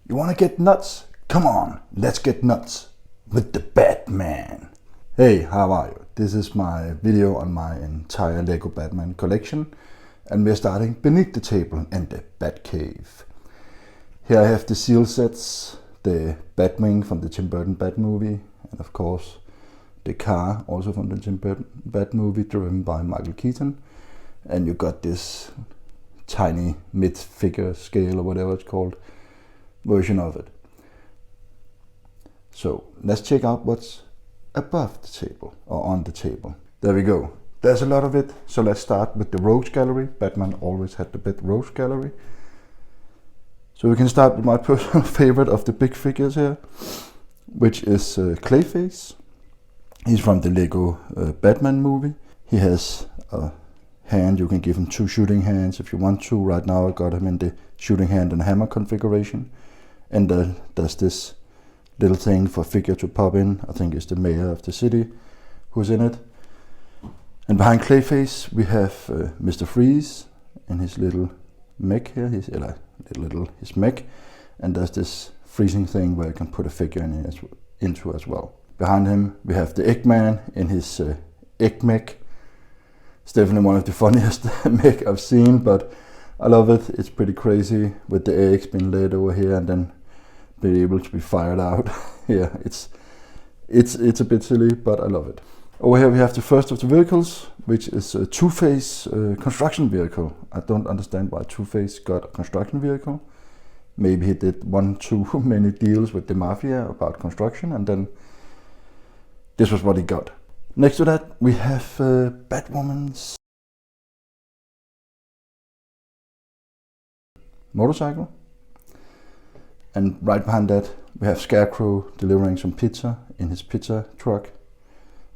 You wanna get nuts? Come on, let's get nuts with the Batman. Hey, how are you? This is my video on my entire Lego Batman collection, and we're starting beneath the table in the Batcave. Here I have the seal sets, the Batwing from the Tim Burton Bat movie, and of course the car also from the Tim Burton Bat movie driven by Michael Keaton. And you got this tiny mid-figure scale or whatever it's called version of it. So let's check out what's above the table or on the table. There we go. There's a lot of it. So let's start with the Rogues Gallery. Batman always had the big Rogues Gallery. So we can start with my personal favorite of the big figures here, which is Clayface. He's from the Lego Batman movie. He has a hand. You can give him two shooting hands if you want to. Right now I got him in the shooting hand and hammer configuration. And there's this little thing for figure to pop in. I think it's the mayor of the city who's in it. And behind Clayface we have Mr. Freeze in his little mech here. His mech. And there's this freezing thing where you can put a figure into as well. Behind him we have the Eggman in his egg mech. It's definitely one of the funniest mech I've seen, but I love it. It's pretty crazy with the eggs being laid over here and then be able to be fired out. Yeah, it's a bit silly, but I love it. Over here we have the first of the vehicles, which is a Two-Face construction vehicle. I don't understand why Two-Face got a construction vehicle. Maybe he did one too many deals with the mafia about construction, and then this was what he got. Next to that we have Batwoman's motorcycle. And right behind that we have Scarecrow delivering some pizza in his pizza truck.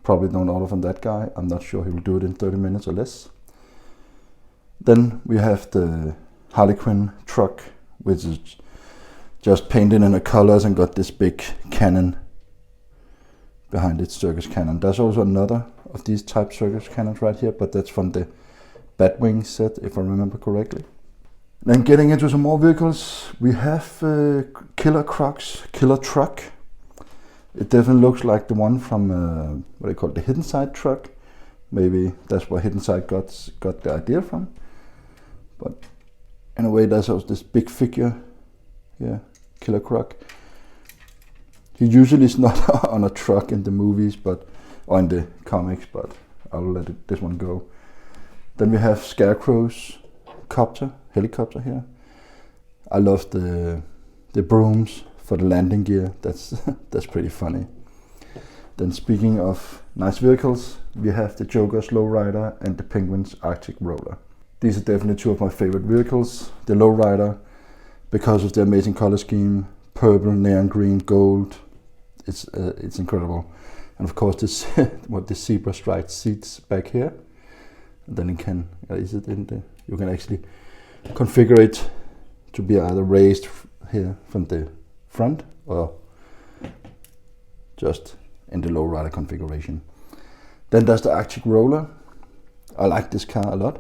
Probably don't order from that guy. I'm not sure he will do it in 30 minutes or less. Then we have the Harley Quinn truck, which is just painted in the colors and got this big cannon behind its circus cannon. There's also another of these type circus cannons right here, but that's from the Batwing set, if I remember correctly. Then getting into some more vehicles, we have Killer Croc's Killer Truck. It definitely looks like the one from what they call the Hidden Side truck. Maybe that's where Hidden Side got the idea from. But in a way, there's also this big figure here, Killer Croc. He usually is not on a truck in the movies, or in the comics, but I'll let this one go. Then we have Scarecrow's helicopter here. I love the brooms for the landing gear. That's pretty funny. Then speaking of nice vehicles, we have the Joker's Lowrider and the Penguin's Arctic Roller. These are definitely two of my favorite vehicles. The Lowrider, because of the amazing color scheme, purple, neon green, gold. It's incredible. And of course this what the zebra striped seats back here. And then you can you can actually configure it to be either raised here from the front or just in the Lowrider configuration. Then there's the Arctic Roller. I like this car a lot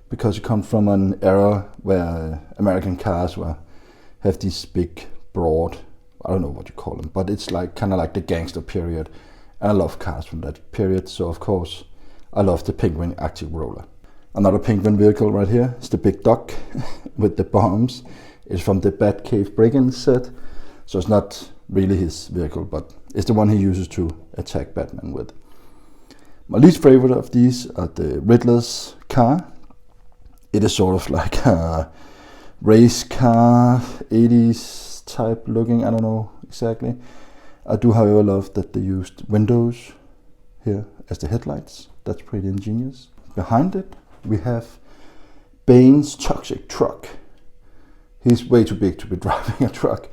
because it comes from an era where American cars have these big, broad, I don't know what you call them, but it's like kind of like the gangster period. And I love cars from that period, so of course I love the Penguin Arctic Roller. Another Penguin vehicle right here is the Big Duck with the bombs. It's from the Batcave break-in set, so it's not really his vehicle, but it's the one he uses to attack Batman with. My least favorite of these are the Riddler's car. It is sort of like a race car, 80s type looking, I don't know exactly. I do however love that they used windows here as the headlights. That's pretty ingenious. Behind it we have Bane's toxic truck. He's way too big to be driving a truck.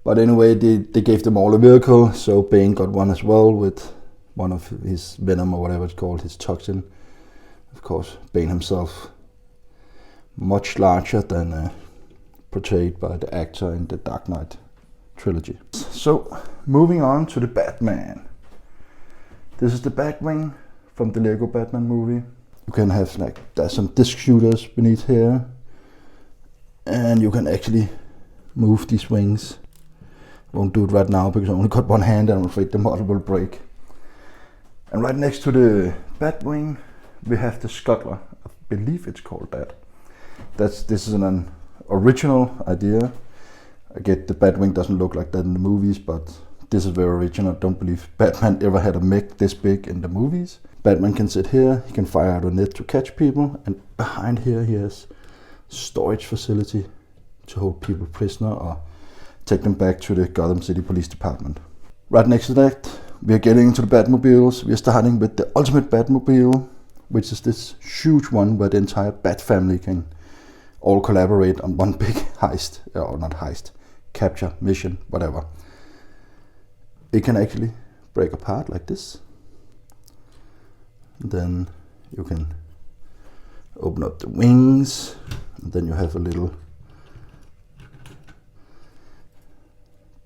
But anyway, they gave them all a vehicle, so Bane got one as well with one of his venom or whatever it's called, his toxin. Of course, Bane himself, much larger than portrayed by the actor in the Dark Knight trilogy. So, moving on to the Batman. This is the Batwing from the Lego Batman movie. You can have there's some disc shooters beneath here, and you can actually move these wings. Won't do it right now because I only got one hand and I'm afraid the model will break. And right next to the Batwing, we have the Scuttler. I believe it's called that. This is an original idea. I get the Batwing doesn't look like that in the movies, but this is very original. I don't believe Batman ever had a mech this big in the movies. Batman can sit here, he can fire out a net to catch people, and behind here he has storage facility to hold people prisoner or take them back to the Gotham City Police Department. Right next to that, we are getting into the Batmobiles. We are starting with the Ultimate Batmobile, which is this huge one where the entire Bat family can all collaborate on one big heist, or not heist, capture, mission, whatever. It can actually break apart like this. Then you can open up the wings, and then you have a little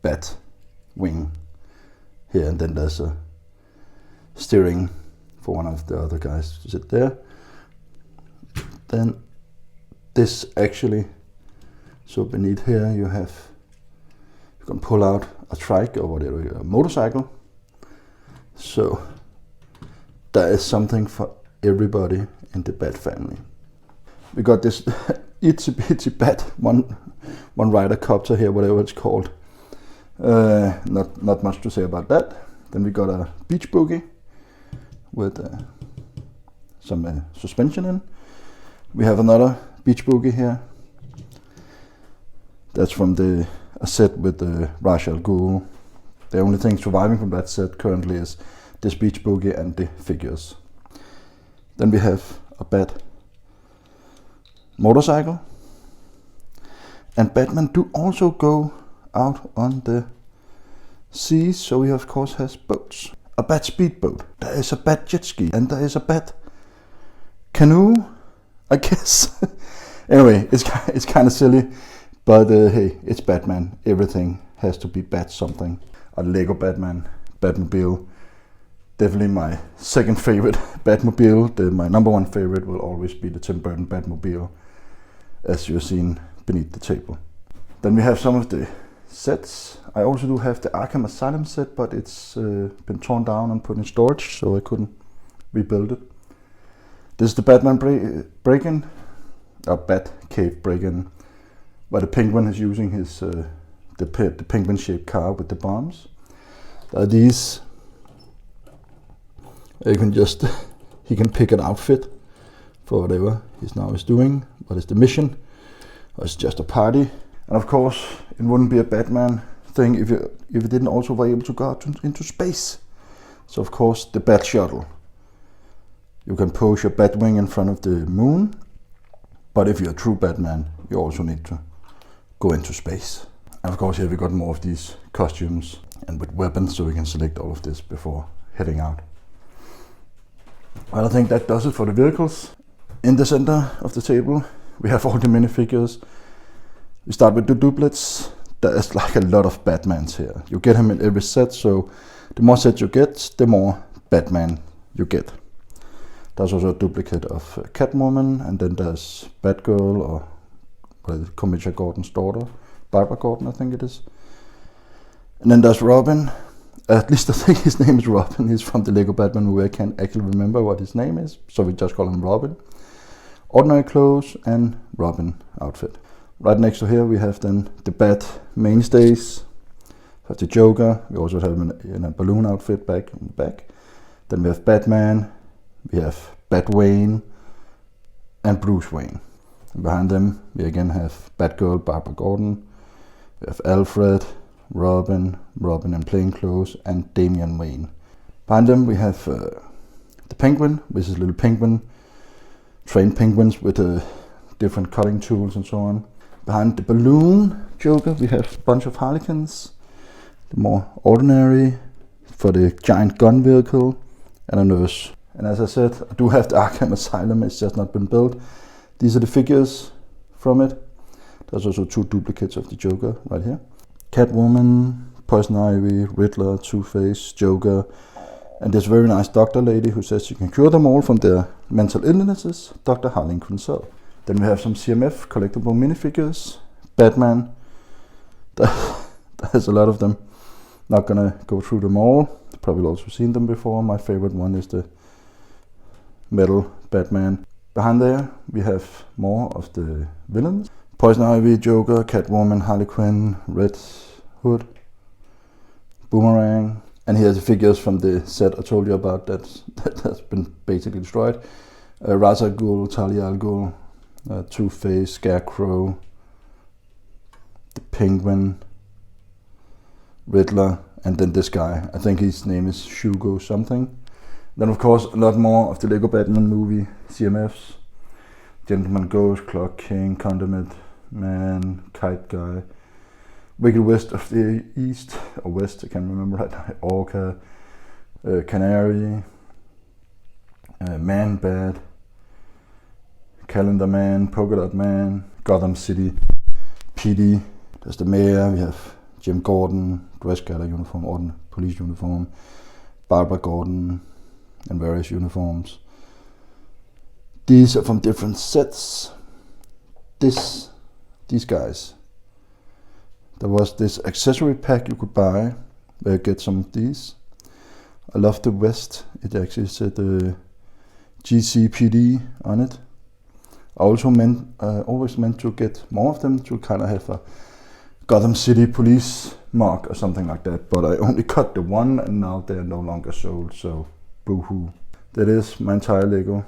bat wing here, and then there's a steering for one of the other guys to sit there. Then this actually, so beneath here you can pull out a trike or whatever, a motorcycle. So there is something for everybody in the Bat family. We got this itsy bitsy Bat one rider copter here, whatever it's called. Not much to say about that. Then we got a beach boogie with some suspension in. We have another beach boogie here. That's from a set with Ra's al Ghul. The only thing surviving from that set currently is this beach boogie and the figures. Then we have a Bat motorcycle. And Batman do also go out on the seas, so he of course has boats. A Bat speedboat, there is a Bat jet ski, and there is a Bat canoe, I guess. Anyway, it's kind of silly, but hey, it's Batman. Everything has to be Bat something. A Lego Batman, Batmobile. Definitely my second favorite Batmobile. My number one favorite will always be the Tim Burton Batmobile, as you've seen beneath the table. Then we have some of the sets. I also do have the Arkham Asylum set, but it's been torn down and put in storage, so I couldn't rebuild it. This is the Batman break-in, a Batcave break-in, where the Penguin is using his the penguin-shaped car with the bombs. There are these. You can just he can pick an outfit for whatever he's now is doing. What is the mission? Or it's just a party. And of course, it wouldn't be a Batman thing if you didn't also be able to go out into space. So of course, the Bat Shuttle. You can pose your Batwing in front of the moon, but if you're a true Batman, you also need to go into space. And of course, here we got more of these costumes and with weapons, so we can select all of this before heading out. Well, I think that does it for the vehicles. In the center of the table, we have all the minifigures. We start with the duplets. There is like a lot of Batmans here. You get him in every set, so the more sets you get, the more Batman you get. There's also a duplicate of Catwoman, and then there's Batgirl, or Commissioner Gordon's daughter, Barbara Gordon, I think it is. And then there's Robin. At least I think his name is Robin. He's from the Lego Batman movie. I can't actually remember what his name is, so we just call him Robin. Ordinary clothes and Robin outfit. Right next to here we have then the Bat mainstays. We have the Joker. We also have him in a balloon outfit back in the back. Then we have Batman. We have Batwayne and Bruce Wayne. And behind them we again have Batgirl, Barbara Gordon. We have Alfred, Robin in plain clothes, and Damian Wayne. Behind them we have the Penguin, which is a little penguin, trained penguins with different cutting tools and so on. Behind the balloon Joker we have a bunch of Harlequins, the more ordinary for the giant gun vehicle, and a nurse. And as I said, I do have the Arkham Asylum, it's just not been built. These are the figures from it. There's also two duplicates of the Joker right here. Catwoman, Poison Ivy, Riddler, Two-Face, Joker, and this very nice doctor lady who says she can cure them all from their mental illnesses, Dr. Harleen Quinzel. Then we have some CMF collectible minifigures, Batman, There's a lot of them. Not gonna go through them all. You've probably also seen them before. My favorite one is the metal Batman. Behind there we have more of the villains. Poison Ivy, Joker, Catwoman, Harley Quinn, Red Hood, Boomerang. And here's the figures from the set I told you about that has been basically destroyed. Ra's al Ghul, Talia al Ghul, Two-Face, Scarecrow, the Penguin, Riddler, and then this guy. I think his name is Hugo something. Then of course a lot more of the Lego Batman movie CMFs. Gentleman Ghost, Clock King, Condiment Man, Kite Guy, Wicked West of the East, or West, I can't remember right now, Orca, Canary, Man Bat, Calendar Man, Polka Dot Man, Gotham City, PD, there's the mayor, we have Jim Gordon, dress gather uniform, or police uniform, Barbara Gordon, and various uniforms. These are from different sets. These guys. There was this accessory pack you could buy where you get some of these. I love the vest. It actually said GCPD on it. I also always meant to get more of them to kind of have a Gotham City police mark or something like that. But I only got the one and now they're no longer sold, so boo-hoo. That is my entire Lego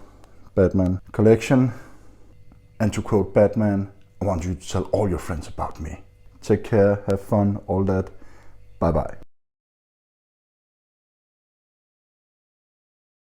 Batman collection. And to quote Batman, I want you to tell all your friends about me. Take care, have fun, all that. Bye bye.